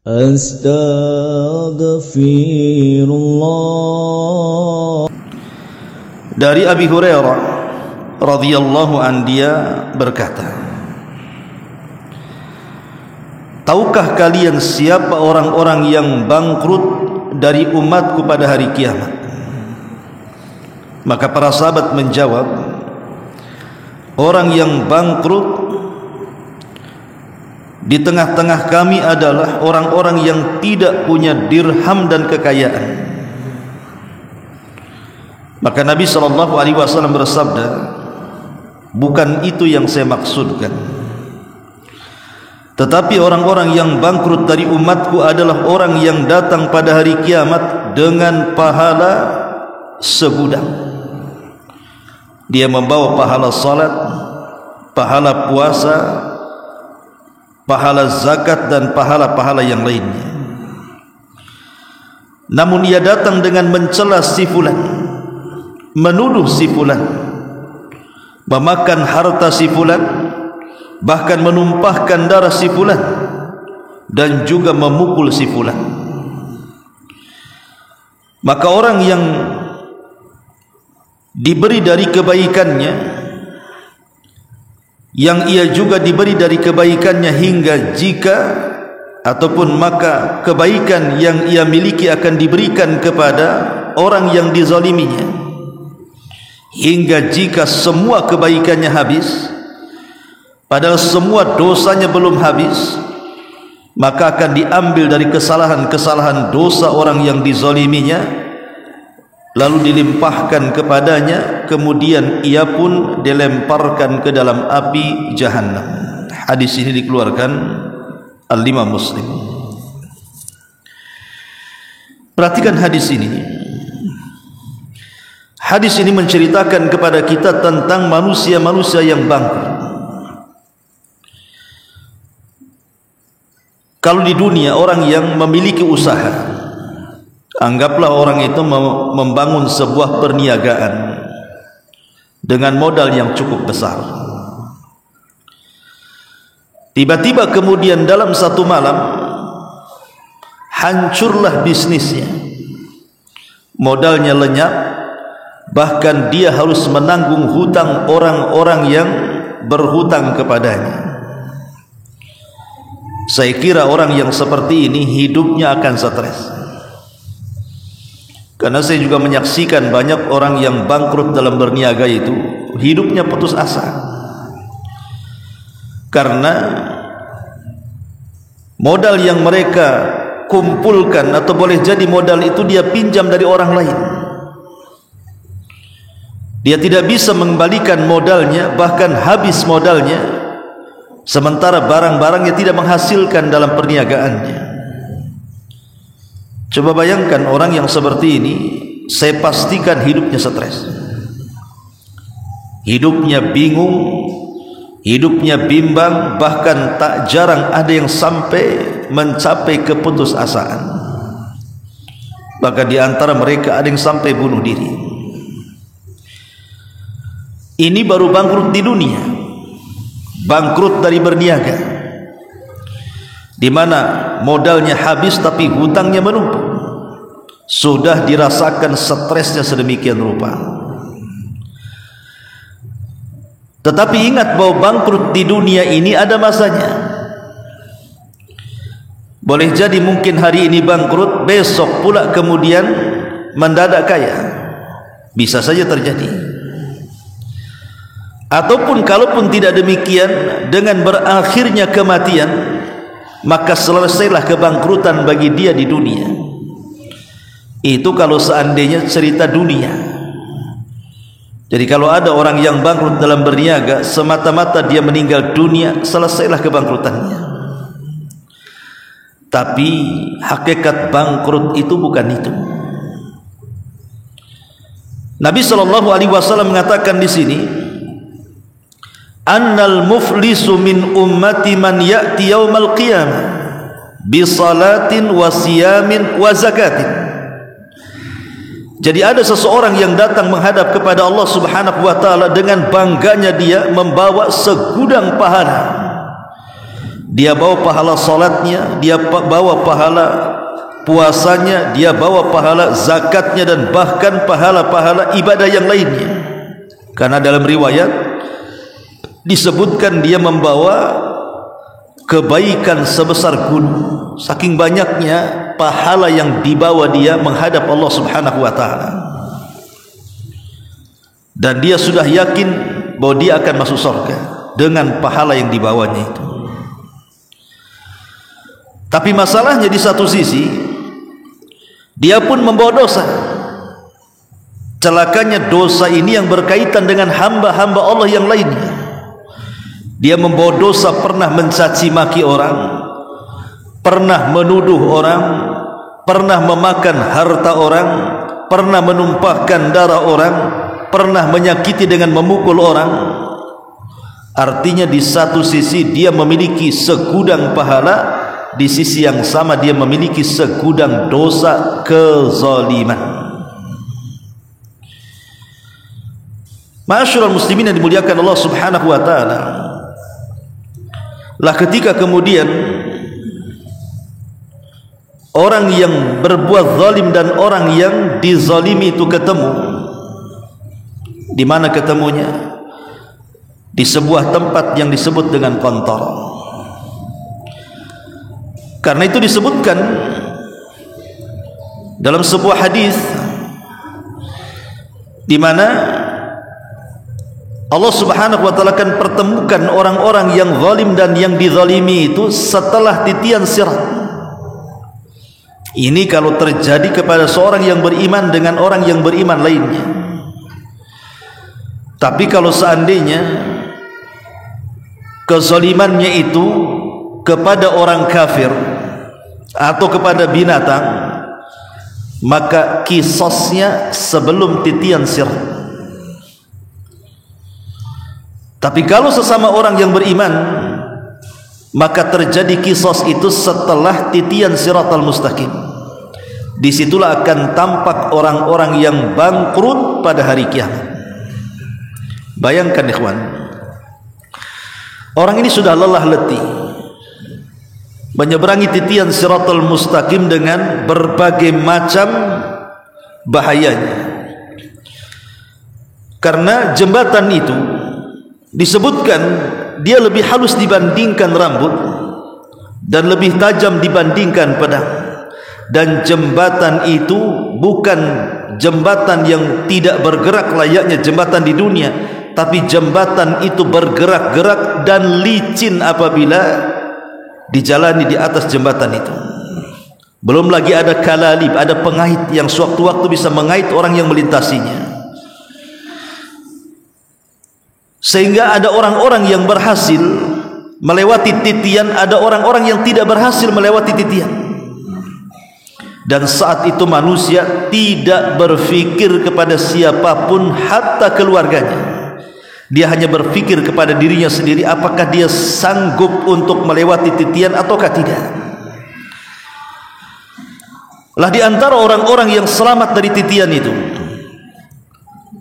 Astaghfirullah. Dari Abi Hurairah radhiyallahu an, dia berkata, tahukah kalian siapa orang-orang yang bangkrut dari umatku pada hari kiamat? Maka para sahabat menjawab, orang yang bangkrut di tengah-tengah kami adalah orang-orang yang tidak punya dirham dan kekayaan. Maka Nabi SAW bersabda, bukan itu yang saya maksudkan, tetapi orang-orang yang bangkrut dari umatku adalah orang yang datang pada hari kiamat dengan pahala segudang. Dia membawa pahala salat, pahala puasa, pahala zakat dan pahala-pahala yang lainnya. Namun ia datang dengan mencela si fulan, menuduh si fulan, memakan harta si fulan, bahkan menumpahkan darah si fulan, dan juga memukul si fulan. Maka orang yang diberi dari kebaikannya, yang ia juga diberi dari kebaikannya, hingga jika ataupun maka kebaikan yang ia miliki akan diberikan kepada orang yang dizaliminya, hingga jika semua kebaikannya habis padahal semua dosanya belum habis, maka akan diambil dari kesalahan-kesalahan dosa orang yang dizaliminya, lalu dilimpahkan kepadanya, kemudian ia pun dilemparkan ke dalam api jahannam. Hadis ini dikeluarkan Al-Imam Muslim. Perhatikan hadis ini. Hadis ini menceritakan kepada kita tentang manusia-manusia yang bangkrut. Kalau di dunia orang yang memiliki usaha, anggaplah orang itu membangun sebuah perniagaan dengan modal yang cukup besar. Tiba-tiba kemudian dalam satu malam hancurlah bisnisnya, modalnya lenyap, bahkan dia harus menanggung hutang orang-orang yang berhutang kepadanya. Saya kira orang yang seperti ini hidupnya akan stres. Karena saya juga menyaksikan banyak orang yang bangkrut dalam berniaga itu hidupnya putus asa, karena modal yang mereka kumpulkan, atau boleh jadi modal itu dia pinjam dari orang lain. Dia tidak bisa mengembalikan modalnya, bahkan habis modalnya, sementara barang-barangnya tidak menghasilkan dalam perniagaannya. Coba bayangkan orang yang seperti ini, saya pastikan hidupnya stres, hidupnya bingung, hidupnya bimbang, bahkan tak jarang ada yang sampai mencapai keputusasaan. Bahkan di antara mereka ada yang sampai bunuh diri. Ini baru bangkrut di dunia, bangkrut dari berniaga, di mana modalnya habis tapi hutangnya menumpuk. Sudah dirasakan stresnya sedemikian rupa. Tetapi ingat bahwa bangkrut di dunia ini ada masanya. Boleh jadi mungkin hari ini bangkrut, besok pula kemudian mendadak kaya. Bisa saja terjadi. Ataupun kalaupun tidak demikian, dengan berakhirnya kematian, maka selesailah kebangkrutan bagi dia di dunia. Itu kalau seandainya cerita dunia. Jadi kalau ada orang yang bangkrut dalam berniaga, semata-mata dia meninggal dunia, selesailah kebangkrutannya. Tapi hakikat bangkrut itu bukan itu. Nabi SAW mengatakan di sini, annal muflisu min ummati man ya'ti yaumal qiyamah bi salatin wa siyamin wa zakatin. Jadi ada seseorang yang datang menghadap kepada Allah Subhanahu wa taala dengan bangganya dia membawa segudang pahala. dia bawa pahala salatnya, dia bawa pahala puasanya, dia bawa pahala zakatnya, dan bahkan pahala-pahala ibadah yang lainnya. Karena dalam riwayat disebutkan dia membawa kebaikan sebesar gunung, saking banyaknya pahala yang dibawa dia menghadap Allah Subhanahu wa taala. Dan dia sudah yakin bahwa dia akan masuk surga dengan pahala yang dibawanya itu. Tapi masalahnya di satu sisi dia pun membawa dosa. Celakanya dosa ini yang berkaitan dengan hamba-hamba Allah yang lainnya. Dia membawa dosa pernah mencaci maki orang, pernah menuduh orang, pernah memakan harta orang, pernah menumpahkan darah orang, pernah menyakiti dengan memukul orang. Artinya di satu sisi dia memiliki segudang pahala, di sisi yang sama dia memiliki segudang dosa kezaliman. Ma'asyiral muslimin yang dimuliakan Allah Subhanahu wa taala, lah ketika kemudian orang yang berbuat zalim dan orang yang dizalimi itu ketemu, di mana ketemunya? Di sebuah tempat yang disebut dengan kantor. Karena itu disebutkan dalam sebuah hadis di mana Allah Subhanahu wa taala akan pertemukan orang-orang yang zalim dan yang dizalimi itu setelah titian sirat. Ini kalau terjadi kepada seorang yang beriman dengan orang yang beriman lainnya. Tapi kalau seandainya kezalimannya itu kepada orang kafir atau kepada binatang, maka kisosnya sebelum titian sirat. Tapi kalau sesama orang yang beriman, maka terjadi kisos itu setelah titian siratal mustaqim. Disitulah akan tampak orang-orang yang bangkrut pada hari kiamat. Bayangkan ikhwan, orang ini sudah lelah letih menyeberangi titian siratal mustaqim dengan berbagai macam bahayanya. Karena jembatan itu disebutkan dia lebih halus dibandingkan rambut dan lebih tajam dibandingkan pedang. Dan jembatan itu bukan jembatan yang tidak bergerak layaknya jembatan di dunia, tapi jembatan itu bergerak-gerak dan licin apabila dijalani di atas jembatan itu. Belum lagi ada kalalib, ada pengait yang sewaktu-waktu bisa mengait orang yang melintasinya. Sehingga ada orang-orang yang berhasil melewati titian, ada orang-orang yang tidak berhasil melewati titian. Dan saat itu manusia tidak berfikir kepada siapapun, hatta keluarganya. Dia hanya berfikir kepada dirinya sendiri, apakah dia sanggup untuk melewati titian ataukah tidak. Lah di antara orang-orang yang selamat dari titian itu,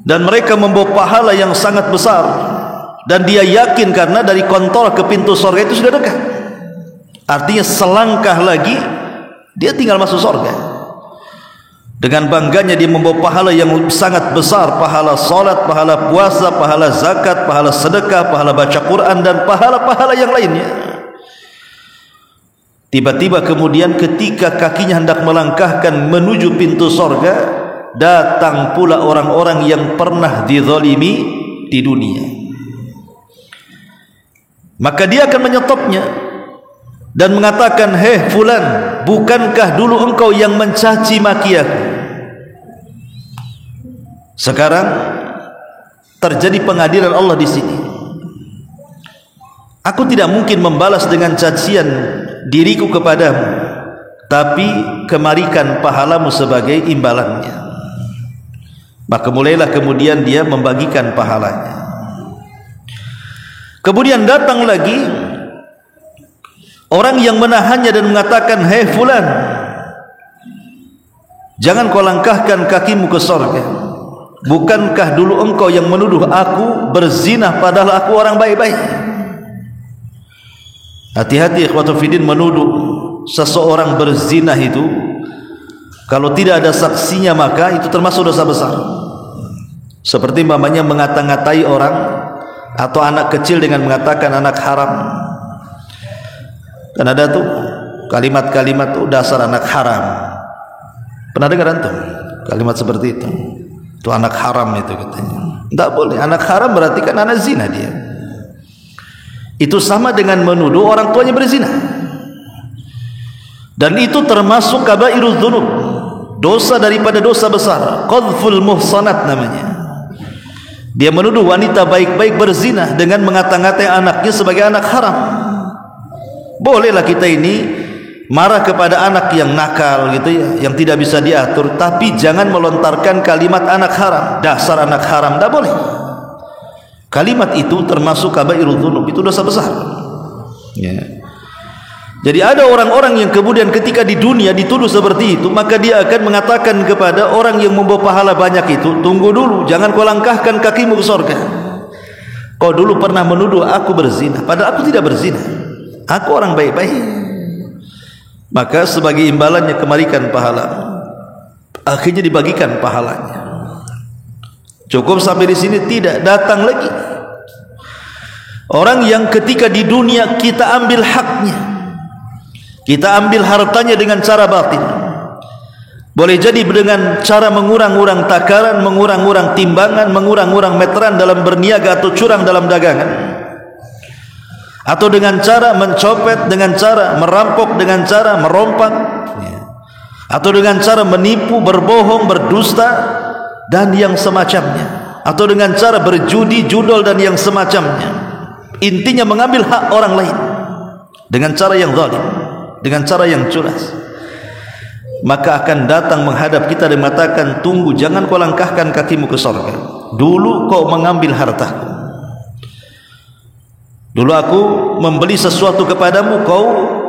dan mereka membawa pahala yang sangat besar, dan dia yakin karena dari kontol ke pintu surga itu sudah dekat. Artinya selangkah lagi dia tinggal masuk surga. Dengan bangganya dia membawa pahala yang sangat besar, pahala salat, pahala puasa, pahala zakat, pahala sedekah, pahala baca Quran, dan pahala-pahala yang lainnya. Tiba-tiba kemudian ketika kakinya hendak melangkahkan menuju pintu surga, datang pula orang-orang yang pernah dizalimi di dunia. Maka dia akan menyetopnya dan mengatakan, "Hei fulan, bukankah dulu engkau yang mencaci maki aku? Sekarang terjadi pengadilan Allah di sini. Aku tidak mungkin membalas dengan cacian diriku kepadamu, tapi kemarikan pahalamu sebagai imbalannya." Maka mulailah kemudian dia membagikan pahalanya. Kemudian datang lagi orang yang menahannya dan mengatakan, "Hei fulan, jangan kau langkahkan kakimu ke surga. Bukankah dulu engkau yang menuduh aku berzina padahal aku orang baik-baik?" Hati-hati ikhwatu fiddin menuduh seseorang berzina itu, kalau tidak ada saksinya maka itu termasuk dosa besar. Seperti mamanya mengata-ngatai orang atau anak kecil dengan mengatakan anak haram. Dan ada tuh kalimat-kalimat tuh dasar anak haram. Pernah dengar antum kalimat seperti itu? Itu anak haram itu katanya. Tidak boleh. Anak haram berarti kan anak zina dia. Itu sama dengan menuduh orang tuanya berzina. Dan itu termasuk kabairul dzunub, dosa daripada dosa besar. Qadhful muhsanat namanya. Dia menuduh wanita baik-baik berzina dengan mengata-ngatai anaknya sebagai anak haram. Bolehlah kita ini marah kepada anak yang nakal gitu ya, yang tidak bisa diatur, tapi jangan melontarkan kalimat anak haram, dasar anak haram, tidak boleh. Kalimat itu termasuk kabairul dzunub, itu dosa besar ya. Jadi ada orang-orang yang kemudian ketika di dunia dituduh seperti itu, maka dia akan mengatakan kepada orang yang membawa pahala banyak itu, tunggu dulu, jangan kau langkahkan kakimu ke surga. Kau dulu pernah menuduh aku berzina, padahal aku tidak berzina, aku orang baik-baik. Maka sebagai imbalannya kemarikan pahala, akhirnya dibagikan pahalanya. Cukup sampai di sini? Tidak, datang lagi orang yang ketika di dunia kita ambil haknya, kita ambil hartanya dengan cara batil. Boleh jadi dengan cara mengurang-urang takaran, mengurang-urang timbangan, mengurang-urang meteran dalam berniaga atau curang dalam dagangan, atau dengan cara mencopet, dengan cara merampok, dengan cara merompak, atau dengan cara menipu, berbohong, berdusta dan yang semacamnya, atau dengan cara berjudi, judol dan yang semacamnya. Intinya mengambil hak orang lain dengan cara yang zalim, dengan cara yang culas. Maka akan datang menghadap kita dan mengatakan, tunggu, jangan kau langkahkan kakimu ke surga, dulu kau mengambil hartaku. Dulu aku membeli sesuatu kepadamu, kau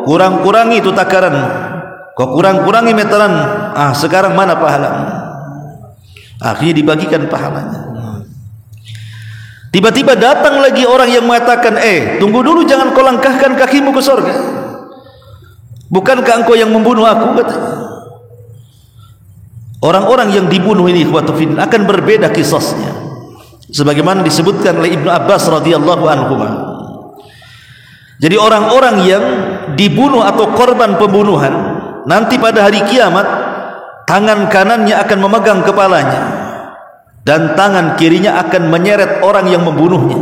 kurang-kurangi itu takaranmu, kau kurang-kurangi meteran. Sekarang mana pahalamu? Akhirnya dibagikan pahalanya. Tiba-tiba datang lagi orang yang mengatakan, tunggu dulu, jangan kau langkahkan kakimu ke surga, bukankah engkau yang membunuh aku? Katanya. Orang-orang yang dibunuh ini akan berbeda kisahnya, sebagaimana disebutkan oleh Ibnu Abbas radhiyallahu anhu. Jadi orang-orang yang dibunuh atau korban pembunuhan, nanti pada hari kiamat tangan kanannya akan memegang kepalanya dan tangan kirinya akan menyeret orang yang membunuhnya.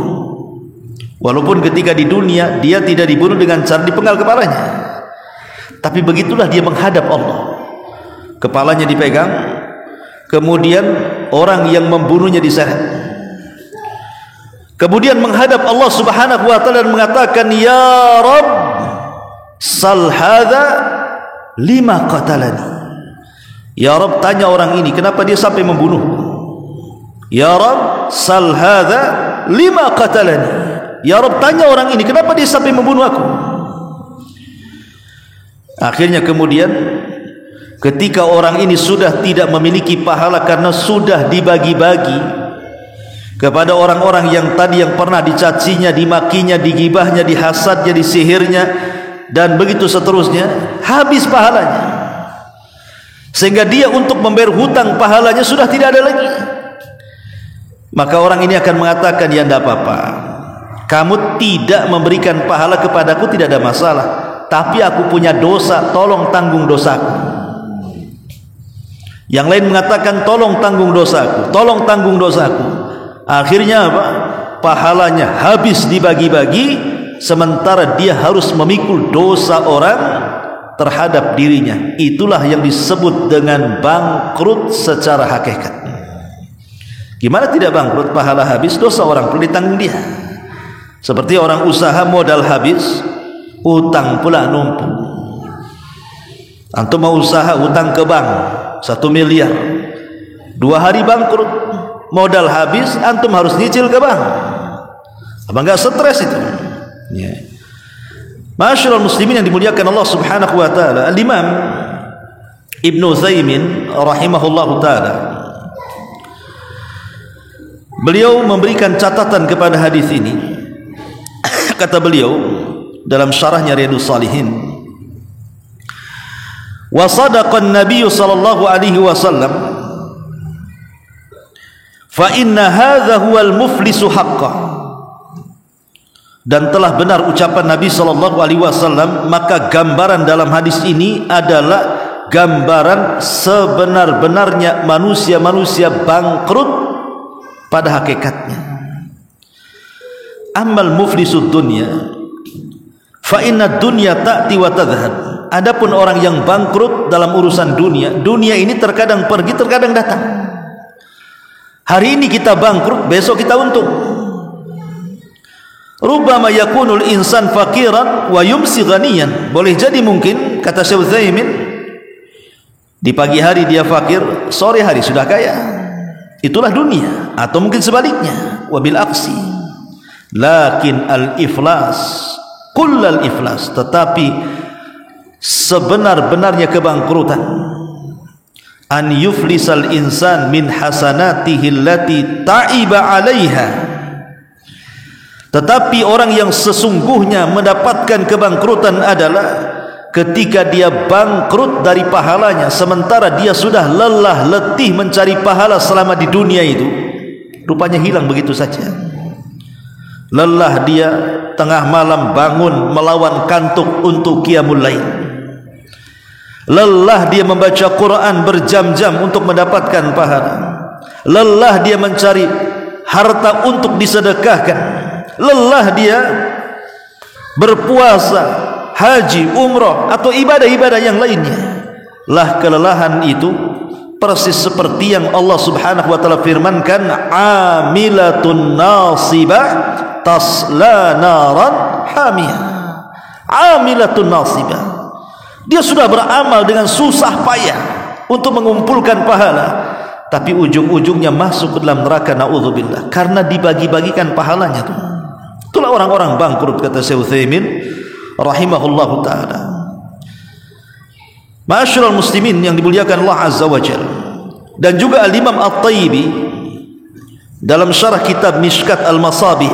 Walaupun ketika di dunia dia tidak dibunuh dengan cara dipenggal kepalanya, tapi begitulah dia menghadap Allah, kepalanya dipegang, kemudian orang yang membunuhnya diseret, kemudian menghadap Allah subhanahu wa ta'ala dan mengatakan, ya Rabb, sal hadha lima qatalani. Ya Rabb, tanya orang ini kenapa dia sampai membunuhku. Ya Rabb, sal hadha lima qatalani. Ya Rabb, tanya orang ini kenapa dia sampai membunuh aku. Akhirnya kemudian ketika orang ini sudah tidak memiliki pahala karena sudah dibagi-bagi kepada orang-orang yang tadi yang pernah dicacinya, dimakinya, digibahnya, dihasadnya, disihirnya dan begitu seterusnya, habis pahalanya, sehingga dia untuk membayar hutang pahalanya sudah tidak ada lagi. Maka orang ini akan mengatakan, ya tidak apa-apa, kamu tidak memberikan pahala kepadaku tidak ada masalah, tapi aku punya dosa, tolong tanggung dosaku. Yang lain mengatakan, tolong tanggung dosaku, tolong tanggung dosaku. Akhirnya apa? Pahalanya habis dibagi-bagi, sementara dia harus memikul dosa orang terhadap dirinya. Itulah yang disebut dengan bangkrut secara hakikat. Gimana tidak bangkrut? Pahala habis, dosa orang perlu ditanggung dia. Seperti orang usaha modal habis, utang pula numpuk. Antum mau usaha utang ke bank 1 miliar, 2 hari bangkrut, modal habis, antum harus nyicil ke bank. Apa enggak stres itu? Ya. Masyaallah muslimin yang dimuliakan Allah Subhanahu wa taala, Al-Imam Ibnu Utsaimin rahimahullahu taala, beliau memberikan catatan kepada hadis ini. Kata beliau, dalam syarahnya Riyadhus Shalihin, wa sadaqan Nabi sallallahu alaihi wasallam fa inna hadza huwal muflisu haqqan, dan telah benar ucapan Nabi sallallahu alaihi wasallam, maka gambaran dalam hadis ini adalah gambaran sebenar-benarnya manusia-manusia bangkrut pada hakikatnya. Amal muflisud dunya fa inna dunya ta'ti wa tadhhab. Adapun orang yang bangkrut dalam urusan dunia, dunia ini terkadang pergi terkadang datang. Hari ini kita bangkrut, besok kita untung. Rubbama yakunul insan faqiran wa yumsi ghaniyan. Boleh jadi mungkin, kata Syekh Utsaimin, di pagi hari dia fakir, sore hari sudah kaya. Itulah dunia. Atau mungkin sebaliknya, wabil aqsi. Lakin al-iflas kullal iflas, tetapi sebenar-benarnya kebangkrutan, an yuflisal insan min hasanatihi allati ta'iba 'alaiha, tetapi orang yang sesungguhnya mendapatkan kebangkrutan adalah ketika dia bangkrut dari pahalanya, sementara dia sudah lelah letih mencari pahala selama di dunia itu, rupanya hilang begitu saja. Lelah dia tengah malam bangun melawan kantuk untuk qiyamul lail. Lelah dia membaca Quran berjam-jam untuk mendapatkan pahala. Lelah dia mencari harta untuk disedekahkan. Lelah dia berpuasa, haji, umrah atau ibadah-ibadah yang lainnya. Lah kelelahan itu persis seperti yang Allah Subhanahu wa taala firmankan, amilatun nasibah tasla naran hamiyah. Amilatun nasibah, dia sudah beramal dengan susah payah untuk mengumpulkan pahala, tapi ujung-ujungnya masuk ke dalam neraka, naudzubillah, karena dibagi-bagikan pahalanya tuh. Itulah orang-orang bangkrut, kata Syekh Utsaimin rahimahullahu taala. Ma'asyiral muslimin yang dimuliakan Allah Azza wa Jalla, dan juga Al-Imam At-Tayyibi dalam syarah kitab Mishkat Al-Masabih,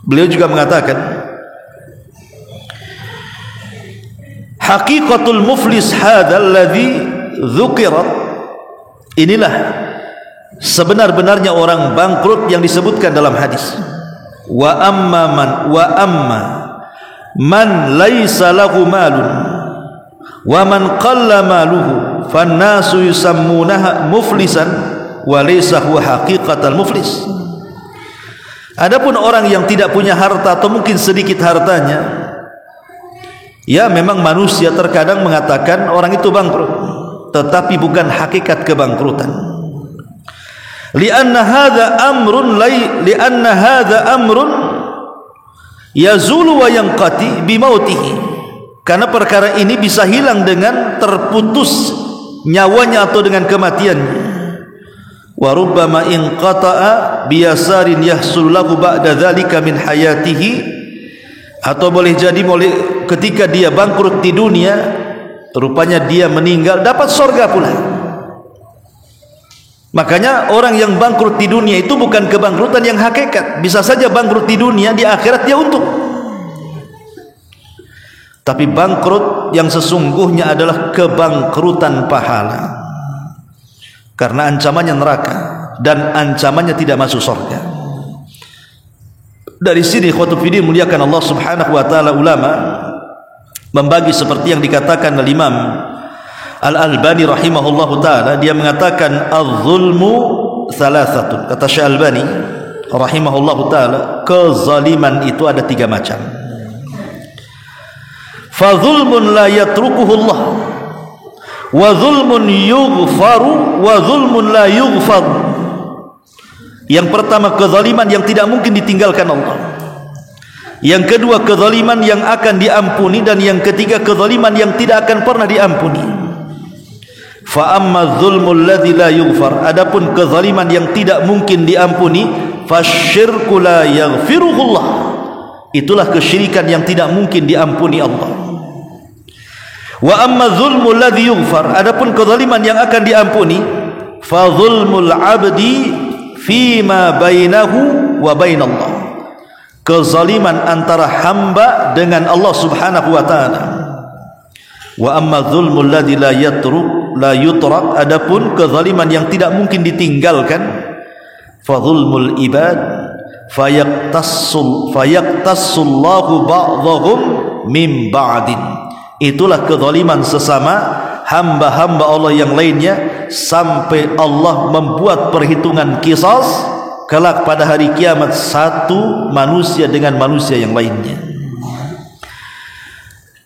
beliau juga mengatakan, haqiqatul muflis hadzal ladzi dzukirat, inilah sebenar-benarnya orang bangkrut yang disebutkan dalam hadis. Wa amma man laisa lahu malun wa man qalla maluhu fannasu yusammunaha muflisan wa laysa huwa haqiqatal muflis. Adapun orang yang tidak punya harta atau mungkin sedikit hartanya, ya memang manusia terkadang mengatakan orang itu bangkrut, tetapi bukan hakikat kebangkrutan. Lianna hadza amrun yazulu wa yanqati bimautihi, karena perkara ini bisa hilang dengan terputus nyawanya atau dengan kematiannya. Wa rubbama inqata'a biyasarin yahsul lahu ba'da dzalika min hayatihi, atau boleh jadi ketika dia bangkrut di dunia, rupanya dia meninggal dapat surga pula. Makanya orang yang bangkrut di dunia itu bukan kebangkrutan yang hakikat. Bisa saja bangkrut di dunia, di akhirat dia untung. Tapi bangkrut yang sesungguhnya adalah kebangkrutan pahala, karena ancamannya neraka dan ancamannya tidak masuk surga. Dari sini khotib fiddin muliakan Allah Subhanahu wa taala, ulama membagi seperti yang dikatakan oleh Imam Al-Albani rahimahullahu taala. Dia mengatakan az-zulmu salasatun, kata Syekh Albani rahimahullahu taala, kezaliman itu ada 3 macam. Fa zulmun la yatrukuhu Allah, wa zulmun yughfaru, wa zulmun la yughfar. Yang pertama, kezaliman yang tidak mungkin ditinggalkan Allah. Yang kedua, kezaliman yang akan diampuni, dan yang ketiga, kezaliman yang tidak akan pernah diampuni. Fa amma dzulmul ladzi la yughfar, adapun kezaliman yang tidak mungkin diampuni, fasyirku la yaghfiruhullah, itulah kesyirikan yang tidak mungkin diampuni Allah. Wa amma dzulmul ladzi yughfar, adapun kezaliman yang akan diampuni, fa dzulmul 'abdi fima bainahu wa bainallah, kezaliman antara hamba dengan Allah Subhanahu wa taala. Wa amma dzulmul ladzi la yutrak, adapun kezaliman yang tidak mungkin ditinggalkan, fa dzulmul ibad fayaqtassullahu ba'dhum min ba'din, itulah kezaliman sesama hamba-hamba Allah yang lainnya sampai Allah membuat perhitungan qisas kelak pada hari kiamat, satu manusia dengan manusia yang lainnya.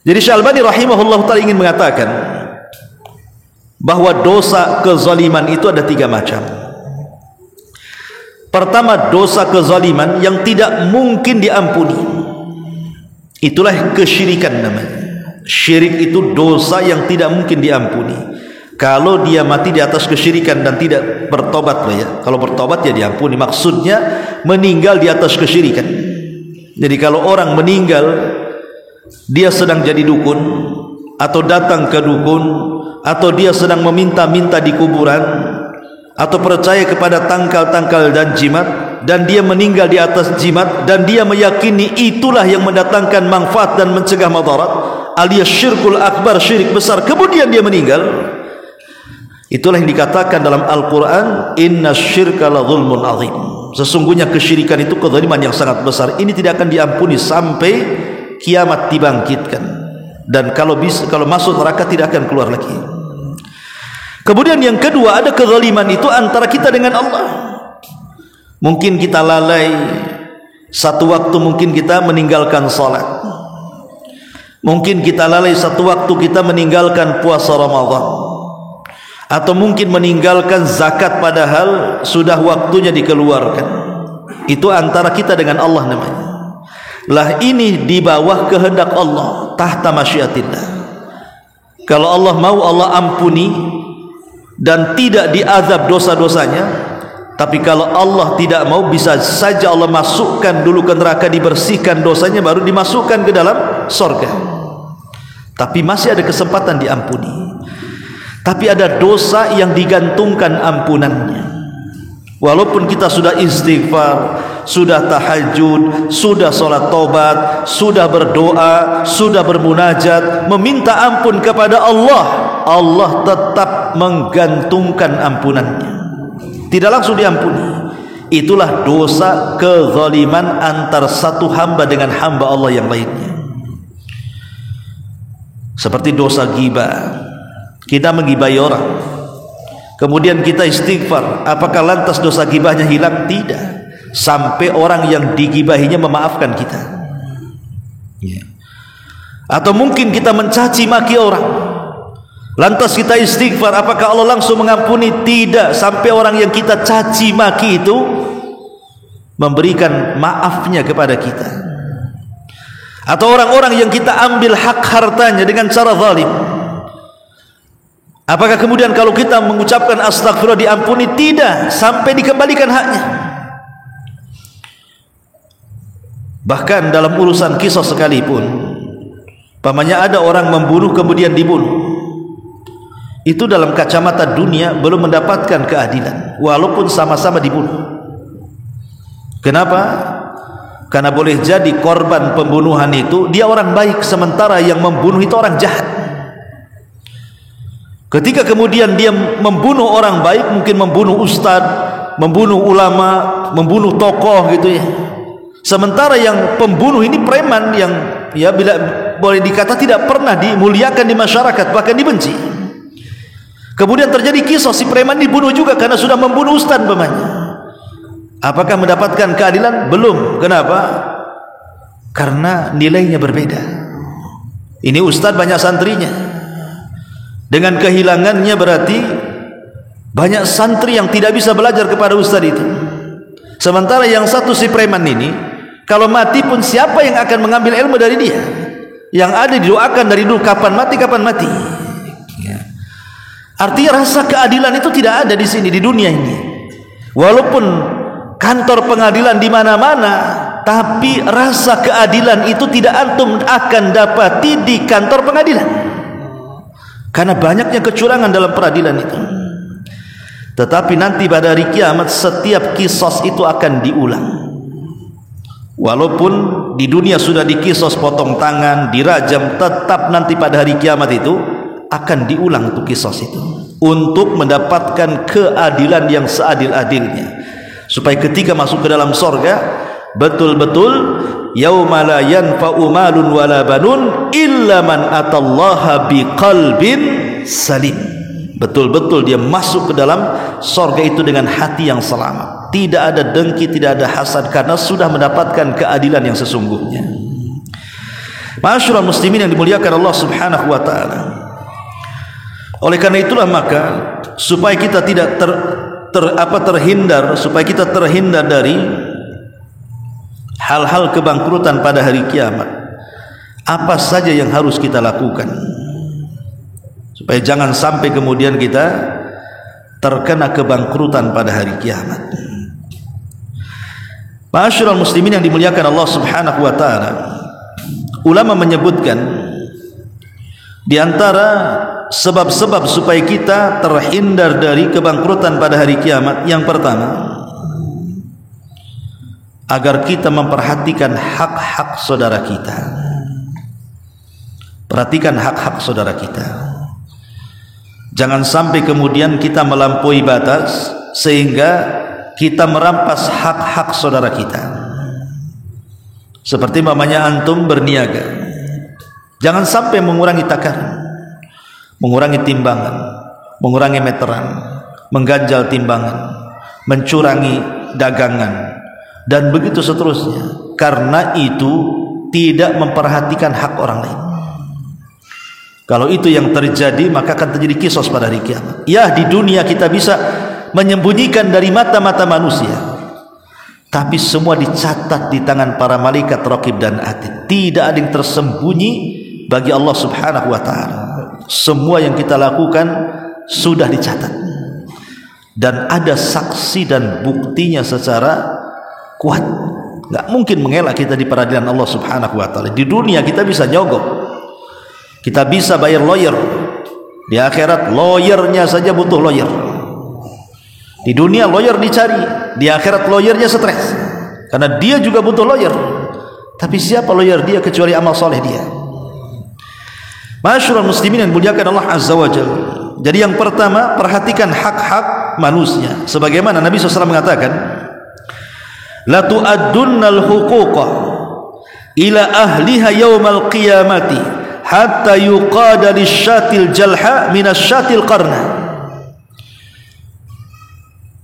Jadi Syalbani rahimahullah ta'ala ingin mengatakan bahwa dosa kezaliman itu ada 3 macam. Pertama, dosa kezaliman yang tidak mungkin diampuni, itulah kesyirikan namanya. Syirik itu dosa yang tidak mungkin diampuni. Kalau dia mati di atas kesyirikan dan tidak bertobat lah ya. Kalau bertobat ya diampuni. Maksudnya meninggal di atas kesyirikan. Jadi kalau orang meninggal dia sedang jadi dukun, atau datang ke dukun, atau dia sedang meminta-minta di kuburan, atau percaya kepada tangkal-tangkal dan jimat, dan dia meninggal di atas jimat, dan dia meyakini itulah yang mendatangkan manfaat dan mencegah madarat, alias syirkul akbar, syirik besar, kemudian dia meninggal, itulah yang dikatakan dalam Al-Quran, inna syirka la zulmun azim, sesungguhnya kesyirikan itu kezaliman yang sangat besar. Ini tidak akan diampuni sampai kiamat dibangkitkan, dan kalau masuk neraka tidak akan keluar lagi. Kemudian yang kedua, ada kezaliman itu antara kita dengan Allah. Mungkin kita lalai, satu waktu mungkin kita meninggalkan salat, mungkin kita lalai satu waktu kita meninggalkan puasa Ramadan, atau mungkin meninggalkan zakat padahal sudah waktunya dikeluarkan. Itu antara kita dengan Allah namanya. Lah ini di bawah kehendak Allah, tahta masyiatillah. Kalau Allah mau, Allah ampuni dan tidak diazab dosa-dosanya. Tapi kalau Allah tidak mau, bisa saja Allah masukkan dulu ke neraka, dibersihkan dosanya, baru dimasukkan ke dalam surga. Tapi masih ada kesempatan diampuni. Tapi ada dosa yang digantungkan ampunannya. Walaupun kita sudah istighfar, sudah tahajud, sudah sholat taubat, sudah berdoa, sudah bermunajat, meminta ampun kepada Allah, Allah tetap menggantungkan ampunannya, tidak langsung diampuni. Itulah dosa kezaliman antar satu hamba dengan hamba Allah yang lainnya. Seperti dosa ghibah, kita menggibahi orang, kemudian kita istighfar, apakah lantas dosa ghibahnya hilang? Tidak, sampai orang yang digibahinya memaafkan kita. Atau mungkin kita mencaci maki orang, lantas kita istighfar, apakah Allah langsung mengampuni? Tidak, sampai orang yang kita caci maki itu memberikan maafnya kepada kita. Atau orang-orang yang kita ambil hak hartanya dengan cara zalim, apakah kemudian kalau kita mengucapkan astagfirullah diampuni? Tidak, sampai dikembalikan haknya. Bahkan dalam urusan kisah sekalipun, pamannya ada orang membunuh kemudian dibunuh, itu dalam kacamata dunia belum mendapatkan keadilan walaupun sama-sama dibunuh. Kenapa? Karena boleh jadi korban pembunuhan itu dia orang baik, sementara yang membunuh itu orang jahat. Ketika kemudian dia membunuh orang baik, mungkin membunuh ustadz, membunuh ulama, membunuh tokoh gitu ya, sementara yang pembunuh ini preman yang ya bila boleh dikata tidak pernah dimuliakan di masyarakat, bahkan dibenci. Kemudian terjadi kisah si preman dibunuh juga karena sudah membunuh ustadz umpamanya. Apakah mendapatkan keadilan? Belum. Kenapa? Karena nilainya berbeda. Ini ustadz banyak santrinya, dengan kehilangannya berarti banyak santri yang tidak bisa belajar kepada ustadz itu. Sementara yang satu si preman ini, kalau mati pun siapa yang akan mengambil ilmu dari dia? Yang ada didoakan dari dulu, kapan mati, kapan mati. Artinya rasa keadilan itu tidak ada di sini, di dunia ini. Walaupun kantor pengadilan di mana-mana, tapi rasa keadilan itu tidak antum akan dapati di kantor pengadilan, karena banyaknya kecurangan dalam peradilan itu. Tetapi nanti pada hari kiamat setiap kisos itu akan diulang. Walaupun di dunia sudah dikisos, potong tangan, dirajam, tetap nanti pada hari kiamat itu akan diulang tuh kisos itu untuk mendapatkan keadilan yang seadil-adilnya, supaya ketika masuk ke dalam sorga betul-betul yauma la yanfa'u malun wala banun illa man atallaha biqalbin salim. Betul-betul dia masuk ke dalam sorga itu dengan hati yang selamat, tidak ada dengki, tidak ada hasad, karena sudah mendapatkan keadilan yang sesungguhnya. Ma'asyiral muslimin yang dimuliakan Allah Subhanahu wa taala. Oleh karena itulah maka supaya kita tidak terhindar, supaya kita terhindar dari hal-hal kebangkrutan pada hari kiamat, apa saja yang harus kita lakukan supaya jangan sampai kemudian kita terkena kebangkrutan pada hari kiamat. Ma'asyiral muslimin yang dimuliakan Allah Subhanahu wa taala, ulama menyebutkan di antara sebab-sebab supaya kita terhindar dari kebangkrutan pada hari kiamat, yang pertama, agar kita memperhatikan hak-hak saudara kita. Perhatikan hak-hak saudara kita. Jangan sampai kemudian kita melampaui batas sehingga kita merampas hak-hak saudara kita. Seperti mamanya antum berniaga, jangan sampai mengurangi takaran, mengurangi timbangan, mengurangi meteran, mengganjal timbangan, mencurangi dagangan, dan begitu seterusnya, karena itu tidak memperhatikan hak orang lain. Kalau itu yang terjadi, maka akan terjadi kisos pada hari kiamat. Ya, di dunia kita bisa menyembunyikan dari mata-mata manusia, tapi semua dicatat di tangan para malaikat raqib dan atid. Tidak ada yang tersembunyi bagi Allah Subhanahu wa taala. Semua yang kita lakukan sudah dicatat, dan ada saksi dan buktinya secara kuat. Nggak mungkin mengelak kita di peradilan Allah Subhanahu wa taala. Di dunia kita bisa nyogok, kita bisa bayar lawyer. Di akhirat lawyernya saja butuh lawyer. Di dunia lawyer dicari, di akhirat lawyernya stres, karena dia juga butuh lawyer. Tapi siapa lawyer dia kecuali amal soleh dia? Ma'asyiral muslimin yang dimuliakan Allah Azza wa Jalla. Jadi yang pertama, perhatikan hak-hak manusia. Sebagaimana Nabi SAW mengatakan, la tu'addunnal huquqa ila ahliha yaumal qiyamati hatta yuqada lisyatil jalha minasyatil qarna.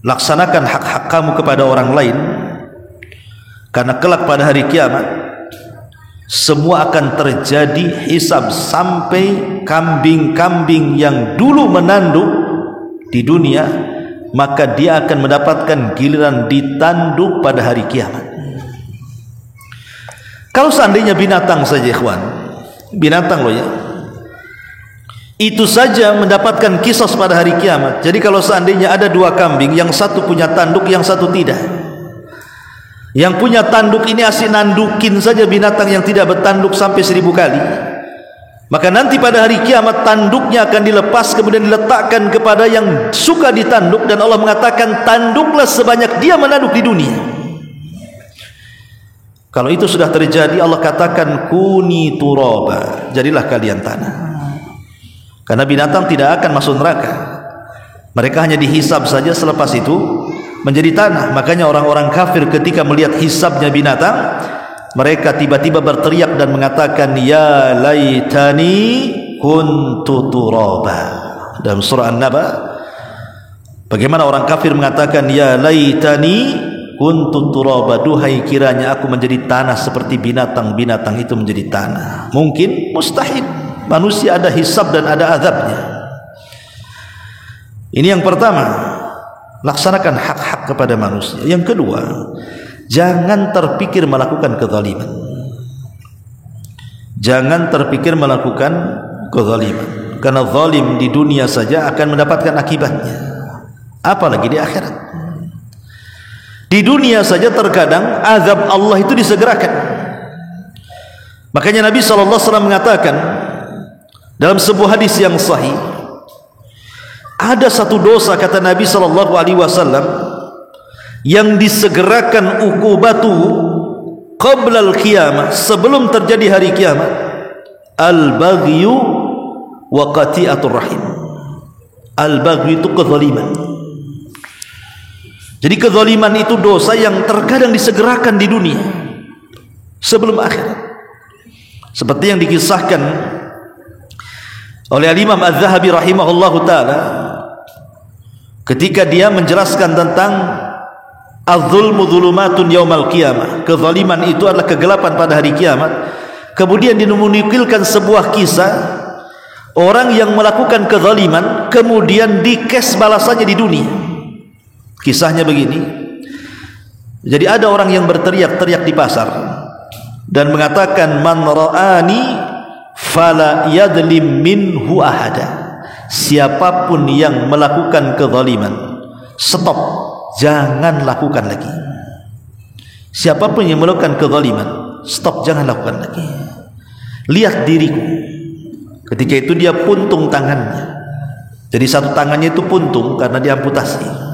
Laksanakan hak-hak kamu kepada orang lain, karena kelak pada hari kiamat semua akan terjadi hisab, sampai kambing-kambing yang dulu menanduk di dunia, maka dia akan mendapatkan giliran ditanduk pada hari kiamat. Kalau seandainya binatang saja, ikhwan, binatang loh ya, itu saja mendapatkan kisos pada hari kiamat. Jadi kalau seandainya ada dua kambing, yang satu punya tanduk, yang satu tidak, yang punya tanduk ini asik nandukin saja binatang yang tidak bertanduk sampai 1000 kali, maka nanti pada hari kiamat tanduknya akan dilepas, kemudian diletakkan kepada yang suka ditanduk, dan Allah mengatakan tanduklah sebanyak dia menanduk di dunia. Kalau itu sudah terjadi, Allah katakan kuni turaba, jadilah kalian tanah. Karena binatang tidak akan masuk neraka, mereka hanya dihisab saja, selepas itu menjadi tanah. Makanya orang-orang kafir ketika melihat hisabnya binatang, mereka tiba-tiba berteriak dan mengatakan ya laitani kuntu turaba. Dalam surah An-Naba, bagaimana orang kafir mengatakan ya laitani kuntu turaba, duhai kiranya aku menjadi tanah seperti binatang-binatang itu menjadi tanah. Mungkin? Mustahil. Manusia ada hisab dan ada azabnya. Ini yang pertama, laksanakan hak-hak kepada manusia. Yang kedua, jangan terpikir melakukan kezaliman. Jangan terpikir melakukan kezaliman, karena zalim di dunia saja akan mendapatkan akibatnya, apalagi di akhirat. Di dunia saja terkadang azab Allah itu disegerakan. Makanya Nabi SAW mengatakan dalam sebuah hadis yang sahih, ada satu dosa, kata Nabi SAW, yang disegerakan ukubatuhu qabla al-qiyamah, sebelum terjadi hari kiamat, al-baghyu wa qati'atur rahim. Al-baghyu itu kezaliman. Jadi kezaliman itu dosa yang terkadang disegerakan di dunia sebelum akhirat. Seperti yang dikisahkan oleh Imam Az-Zahabi rahimahullahu taala ketika dia menjelaskan tentang az-zulmu dzulumatun yaumal qiyamah. Kezaliman itu adalah kegelapan pada hari kiamat. Kemudian dinukilkan sebuah kisah orang yang melakukan kezaliman kemudian dikes balasannya di dunia. Kisahnya begini. Jadi ada orang yang berteriak-teriak di pasar dan mengatakan, man ra'ani fala yadlim minhu ahada. Siapapun yang melakukan kezaliman, stop, jangan lakukan lagi. Siapapun yang melakukan kezaliman, stop, jangan lakukan lagi. Lihat diriku. Ketika itu dia puntung tangannya. Jadi satu tangannya itu puntung karena diamputasi.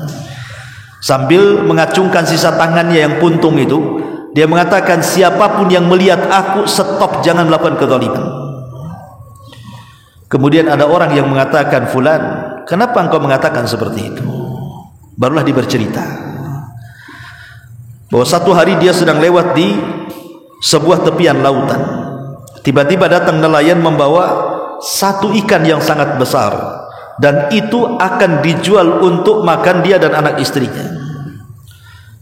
Sambil mengacungkan sisa tangannya yang puntung itu, dia mengatakan, siapapun yang melihat aku, stop, jangan melakukan kezaliman. Kemudian ada orang yang mengatakan, fulan, kenapa engkau mengatakan seperti itu? Barulah dia bercerita bahwa satu hari dia sedang lewat di sebuah tepian lautan. Tiba-tiba datang nelayan membawa satu ikan yang sangat besar, dan itu akan dijual untuk makan dia dan anak istrinya.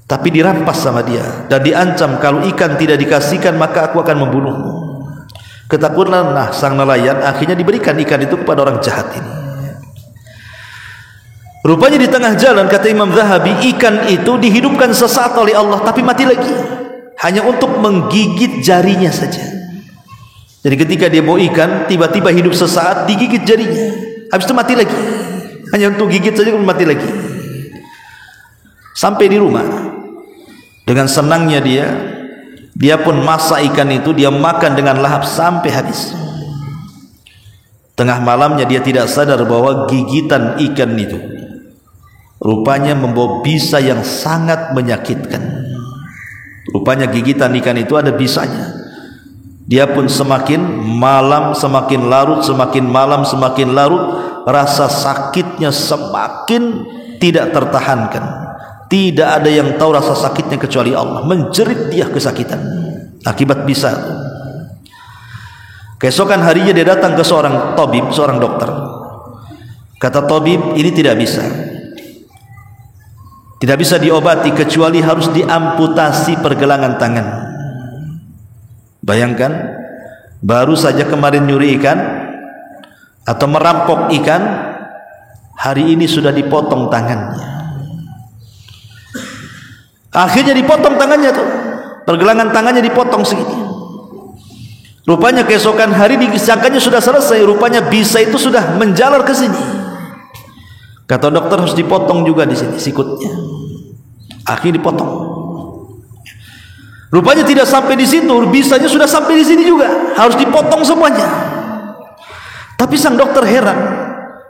Tapi dirampas sama dia dan diancam, kalau ikan tidak dikasihkan maka aku akan membunuhmu. Ketakutanlah sang nelayan, akhirnya diberikan ikan itu kepada orang jahat ini. Rupanya di tengah jalan, kata Imam Zahabi, ikan itu dihidupkan sesaat oleh Allah tapi mati lagi, hanya untuk menggigit jarinya saja. Jadi ketika dia bawa ikan, tiba-tiba hidup sesaat, digigit jarinya, habis itu mati lagi, hanya untuk gigit saja kemudian mati lagi. Sampai di rumah, dengan senangnya dia pun masak ikan itu, dia makan dengan lahap sampai habis. Tengah malamnya dia tidak sadar bahwa gigitan ikan itu rupanya membawa bisa yang sangat menyakitkan. Rupanya gigitan ikan itu ada bisanya. Dia pun semakin malam semakin larut, semakin malam semakin larut, rasa sakitnya semakin tidak tertahankan. Tidak ada yang tahu rasa sakitnya kecuali Allah. Menjerit dia kesakitan akibat bisa. Keesokan harinya dia datang ke seorang tabib, seorang dokter. Kata tabib, ini tidak bisa. Tidak bisa diobati kecuali harus diamputasi pergelangan tangan. Bayangkan, baru saja kemarin nyuri ikan atau merampok ikan, hari ini sudah dipotong tangannya. Akhirnya dipotong tangannya tuh, pergelangan tangannya dipotong segini. Rupanya keesokan hari disangkanya sudah selesai, rupanya bisa itu sudah menjalar ke sini. Kata dokter harus dipotong juga di sini sikutnya. Akhirnya dipotong. Rupanya tidak sampai di situ, bisanya sudah sampai di sini juga, harus dipotong semuanya. Tapi sang dokter heran,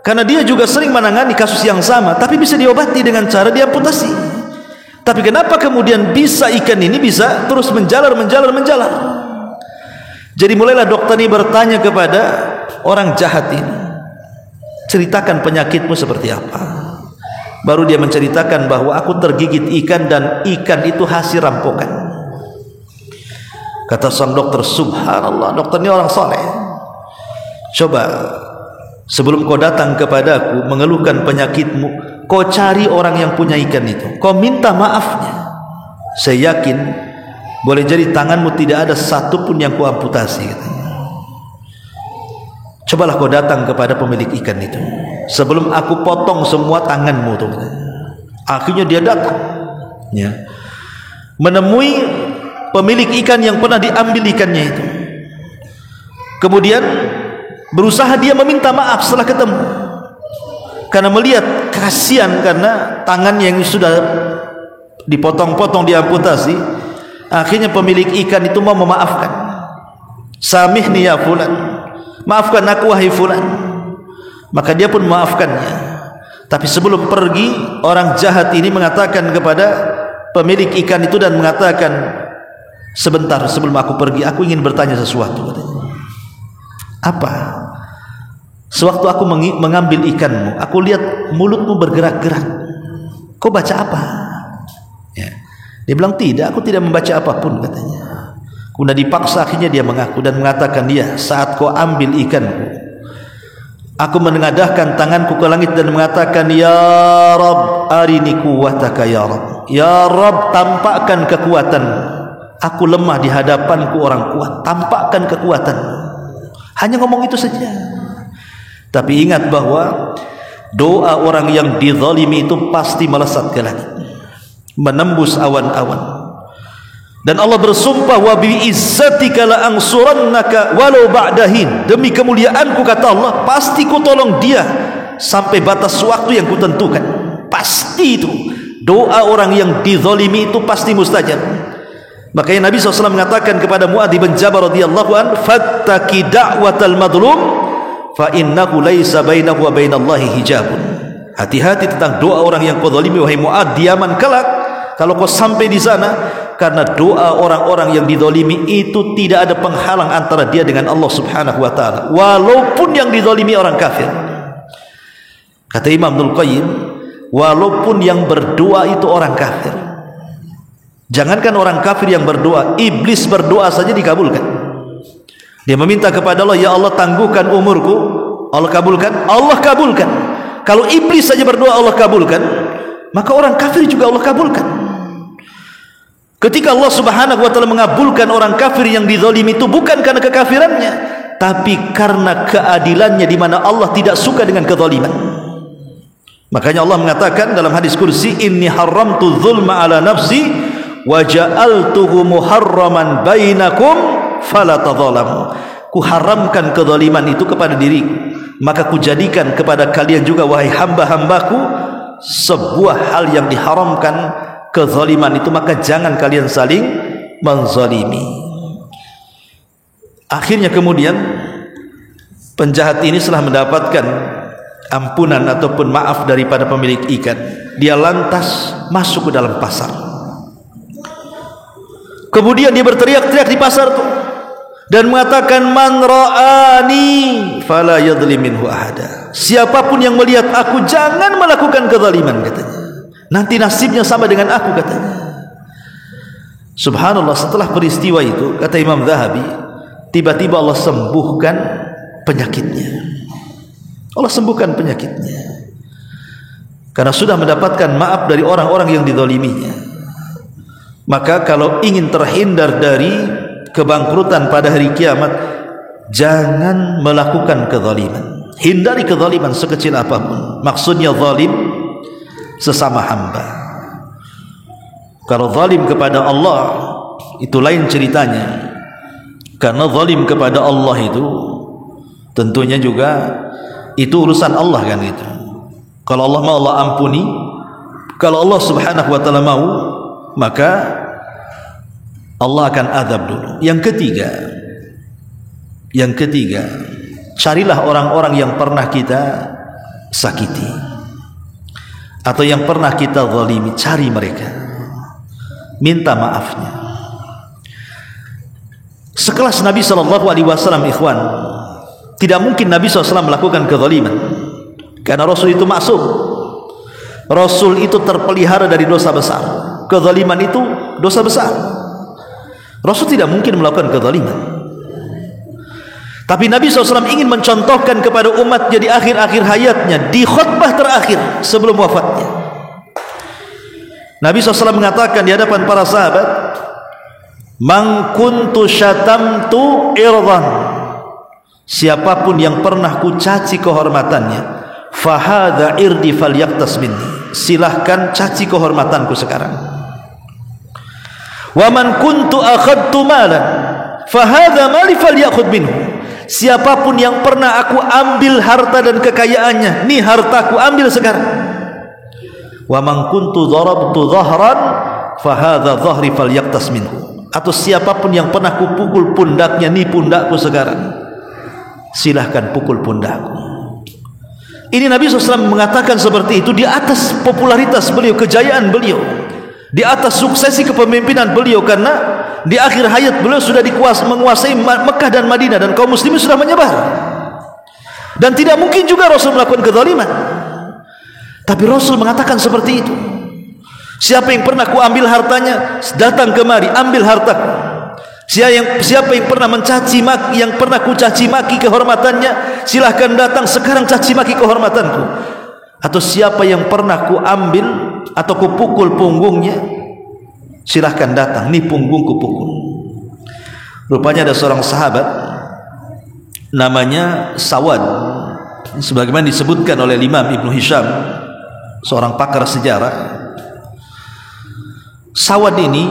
karena dia juga sering menangani kasus yang sama, tapi bisa diobati dengan cara diamputasi. Tapi kenapa kemudian bisa ikan ini bisa terus menjalar. Jadi mulailah dokter ini bertanya kepada orang jahat ini, ceritakan penyakitmu seperti apa. Baru dia menceritakan bahwa aku tergigit ikan dan ikan itu hasil rampokan. Kata sang dokter, subhanallah, dokter ini orang soleh. Coba sebelum kau datang kepadaku mengeluhkan penyakitmu, kau cari orang yang punya ikan itu, kau minta maafnya. Saya yakin boleh jadi tanganmu tidak ada satu pun yang kau amputasi, katanya. Cobalah kau datang kepada pemilik ikan itu sebelum aku potong semua tanganmu tuh. Akhirnya dia datang, ya, menemui pemilik ikan yang pernah diambil ikannya itu. Kemudian berusaha dia meminta maaf setelah ketemu, karena melihat kasihan karena tangannya yang sudah dipotong-potong, diamputasi. Akhirnya pemilik ikan itu mau memaafkan. Samihni ya fulan, maafkan aku wahai fulan. Maka dia pun memaafkannya. Tapi sebelum pergi, orang jahat ini mengatakan kepada pemilik ikan itu dan mengatakan, sebentar sebelum aku pergi, aku ingin bertanya sesuatu, katanya. Apa? Sewaktu aku mengambil ikanmu, aku lihat mulutmu bergerak-gerak. Kau baca apa? Ya. Dia bilang, tidak, aku tidak membaca apapun, katanya. Kemudian dipaksa, akhirnya dia mengaku dan mengatakan, dia, saat kau ambil ikanku, aku menengadahkan tanganku ke langit dan mengatakan, ya Rabb, arini quwwataka ya Rabb. Ya Rabb, tampakkan kekuatanmu. Aku lemah di hadapanku orang kuat, tampakkan kekuatanmu. Hanya ngomong itu saja. Tapi ingat bahwa doa orang yang dizalimi itu pasti melesat ke langit, menembus awan-awan. Dan Allah bersumpah, wa bi izzatika la ansurannaka walau ba'dahin. Demi kemuliaanku, kata Allah, pasti ku tolong dia sampai batas waktu yang kutentukan. Pasti itu. Doa orang yang dizalimi itu pasti mustajab. Makanya Nabi SAW mengatakan kepada Mu'adz bin Jabal radhiyallahu an, fattaqi da'watal madlum fa innahu laisa bainahu wa bainallahi hijabun. Hati-hati tentang doa orang yang kau zalimi, wahai Mu'adz, di yaman kelak kalau kau sampai di sana, karena doa orang-orang yang dizalimi itu tidak ada penghalang antara dia dengan Allah Subhanahu wa taala, walaupun yang dizalimi orang kafir. Kata Imam Ibnul Qayyim, walaupun yang berdoa itu orang kafir. Jangankan orang kafir yang berdoa, iblis berdoa saja dikabulkan. Dia meminta kepada Allah, ya Allah, tangguhkan umurku. Allah kabulkan, Allah kabulkan. Kalau iblis saja berdoa Allah kabulkan, maka orang kafir juga Allah kabulkan. Ketika Allah Subhanahu wa taala mengabulkan orang kafir yang dizalimi itu bukan karena kekafirannya, tapi karena keadilannya, di mana Allah tidak suka dengan kezaliman. Makanya Allah mengatakan dalam hadis kursi, inni haramtu dzulma ala nafsi wa ja'altuhu muharraman bainakum fala tadzalamu. Ku haramkan kezaliman itu kepada diriku, maka ku jadikan kepada kalian juga, wahai hamba-hambaku, sebuah hal yang diharamkan, kezaliman itu, maka jangan kalian saling menzalimi. Akhirnya kemudian penjahat ini setelah mendapatkan ampunan ataupun maaf daripada pemilik ikan, dia lantas masuk ke dalam pasar. Kemudian dia berteriak-teriak di pasar itu dan mengatakan, man ra'ani fala yadhlim minhu ahada. Siapapun yang melihat aku jangan melakukan kezaliman, katanya. Nanti nasibnya sama dengan aku, katanya. Subhanallah, setelah peristiwa itu, kata Imam Zahabi, tiba-tiba Allah sembuhkan penyakitnya. Allah sembuhkan penyakitnya karena sudah mendapatkan maaf dari orang-orang yang dizaliminya. Maka kalau ingin terhindar dari kebangkrutan pada hari kiamat, jangan melakukan kezaliman. Hindari kezaliman sekecil apapun. Maksudnya zalim sesama hamba. Kalau zalim kepada Allah itu lain ceritanya, karena zalim kepada Allah itu tentunya juga itu urusan Allah, kan itu. Kalau Allah mau, Allah ampuni. Kalau Allah Subhanahu wa taala mau, maka Allah akan azab dulu. Yang ketiga, carilah orang-orang yang pernah kita sakiti atau yang pernah kita zalimi, cari mereka, minta maafnya. Sekelas Nabi SAW, ikhwan, tidak mungkin Nabi SAW melakukan kezaliman, karena Rasul itu maksum. Rasul itu terpelihara dari dosa besar. Kezaliman itu dosa besar. Rasul tidak mungkin melakukan kezaliman. Tapi Nabi SAW ingin mencontohkan kepada umatnya di akhir-akhir hayatnya, di khutbah terakhir sebelum wafatnya. Nabi SAW mengatakan di hadapan para sahabat, man kuntu syatamtu irdan, siapapun yang pernah ku caci kehormatannya, fahadha irdi falyaqtas minni, silahkan caci kehormatanku sekarang. Wa man kuntu akhadtu malan fahadha mali falyakhudh minhu, siapapun yang pernah aku ambil harta dan kekayaannya, nih hartaku, ambil sekarang. Wa man kuntu darabtu dhahran fahadha dhahri falyaqtas minhu, atau siapapun yang pernah ku pukul pundaknya, nih pundakku sekarang, silahkan pukul pundakku. Ini Nabi SAW mengatakan seperti itu di atas popularitas beliau, kejayaan beliau. di atas suksesi kepemimpinan beliau, karena di akhir hayat beliau sudah menguasai Mekah dan Madinah dan kaum muslimin sudah menyebar, dan tidak mungkin juga Rasul melakukan kezaliman. Tapi Rasul mengatakan seperti itu, siapa yang pernah ku ambil hartanya, datang kemari ambil hartaku. Siapa yang pernah mencaci maki, yang pernah ku caci maki kehormatannya, silahkan datang sekarang caci maki kehormatanku. Atau siapa yang pernah ku ambil atau ku pukul punggungnya, silahkan datang, nih punggungku pukul. Rupanya ada seorang sahabat namanya Sawad, sebagaimana disebutkan oleh Imam Ibnu Hisham, seorang pakar sejarah. Sawad ini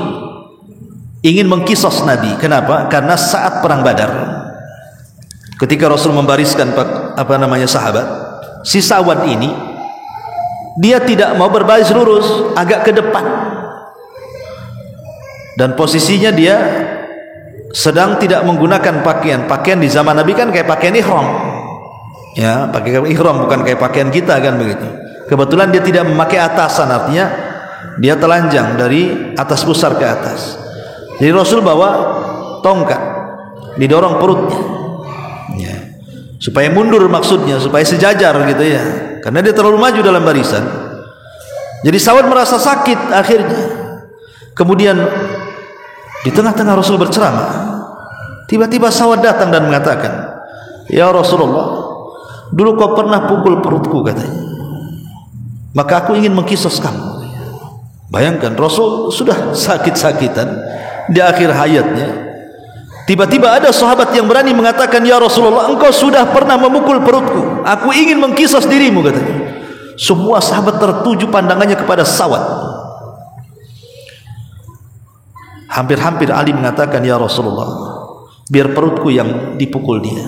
ingin mengkisos Nabi. Kenapa? Karena saat perang Badar, ketika Rasul membariskan sahabat, si Sawad ini dia tidak mau berbaris lurus, agak ke depan, dan posisinya dia sedang tidak menggunakan pakaian di zaman Nabi kan kayak pakaian ihram, ya, pakai ihram, bukan kayak pakaian kita kan begitu. Kebetulan dia tidak memakai atasan, artinya dia telanjang dari atas pusar ke atas. Jadi Rasul bawa tongkat, didorong perutnya, ya, supaya mundur, maksudnya supaya sejajar gitu ya, karena dia terlalu maju dalam barisan. Jadi Sawad merasa sakit akhirnya. Kemudian di tengah-tengah Rasul berceramah, tiba-tiba Sawad datang dan mengatakan, "Ya Rasulullah, dulu kau pernah pukul perutku," katanya, "maka aku ingin mengkisos kamu." Bayangkan, Rasul sudah sakit-sakitan di akhir hayatnya, tiba-tiba ada sahabat yang berani mengatakan, "Ya Rasulullah, engkau sudah pernah memukul perutku, aku ingin mengkisos dirimu," katanya. Semua sahabat tertuju pandangannya kepada Sawad. Hampir-hampir Ali mengatakan, "Ya Rasulullah, biar perutku yang dipukul dia."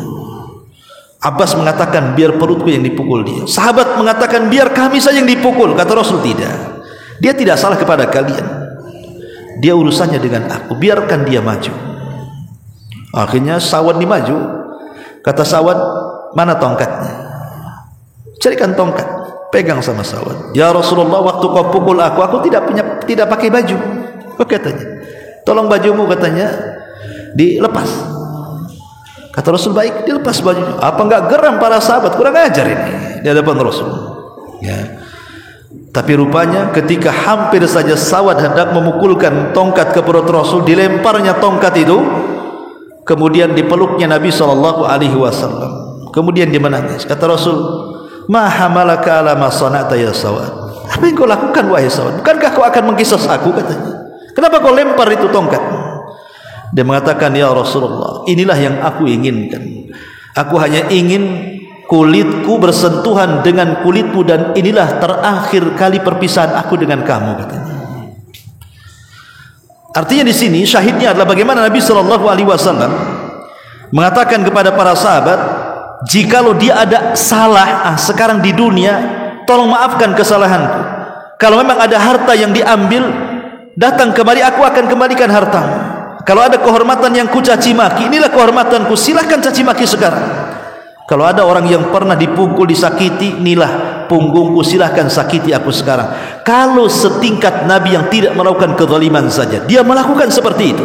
Abbas mengatakan, "Biar perutku yang dipukul dia." Sahabat mengatakan, "Biar kami saja yang dipukul." Kata Rasul, "Tidak, dia tidak salah kepada kalian, dia urusannya dengan aku, biarkan dia maju." Akhirnya Sawad dimaju. Kata Sawad, "Mana tongkatnya?" "Carikan tongkat." Pegang sama Sawad. "Ya Rasulullah, waktu kau pukul aku tidak pakai baju," katanya. "Tolong bajumu," katanya, "dilepas." Kata Rasul, "Baik, dilepas bajunya." Apa enggak geram para sahabat? Kurang ajar ini di hadapan Rasul, ya. Tapi rupanya ketika hampir saja Sawad hendak memukulkan tongkat ke perut Rasul, dilemparnya tongkat itu, kemudian dipeluknya Nabi SAW. Kemudian dia menangis. Kata Rasul, "Ma hamalaka ala ma sana'ta ya Sawad?" "Apa yang kau lakukan wahai Sawad? Bukankah kau akan mengkisos aku?" katanya. "Kenapa kau lempar itu tongkat?" Dia mengatakan, "Ya Rasulullah, inilah yang aku inginkan. Aku hanya ingin kulitku bersentuhan dengan kulitmu, dan inilah terakhir kali perpisahan aku dengan kamu," katanya. Artinya di sini syahidnya adalah bagaimana Nabi SAW mengatakan kepada para sahabat, jikalau dia ada salah sekarang di dunia, tolong maafkan kesalahanku. Kalau memang ada harta yang diambil, datang kemari, aku akan kembalikan hartamu. Kalau ada kehormatan yang ku caci maki, inilah kehormatanku, silahkan caci maki sekarang. Kalau ada orang yang pernah dipukul, disakiti, inilah punggungku, silahkan sakiti aku sekarang. Kalau setingkat Nabi yang tidak melakukan kezaliman saja, dia melakukan seperti itu,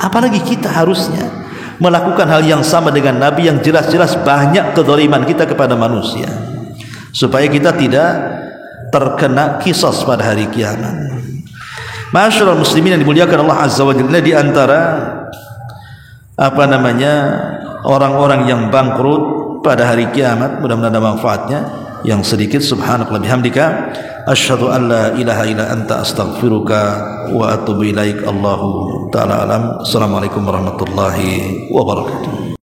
apalagi kita harusnya melakukan hal yang sama dengan Nabi yang jelas-jelas banyak kezaliman kita kepada manusia, supaya kita tidak terkena kisos pada hari kiamat. Masyaallah muslimin yang dimuliakan Allah Azza wa Jalla, di antara orang-orang yang bangkrut pada hari kiamat, mudah-mudahan ada manfaatnya yang sedikit. Subhanallah bihamdika, asyhadu an la ilaha illa anta, astaghfiruka wa atubu ilaik. Allahu ta'ala alam. Assalamualaikum warahmatullahi wabarakatuh.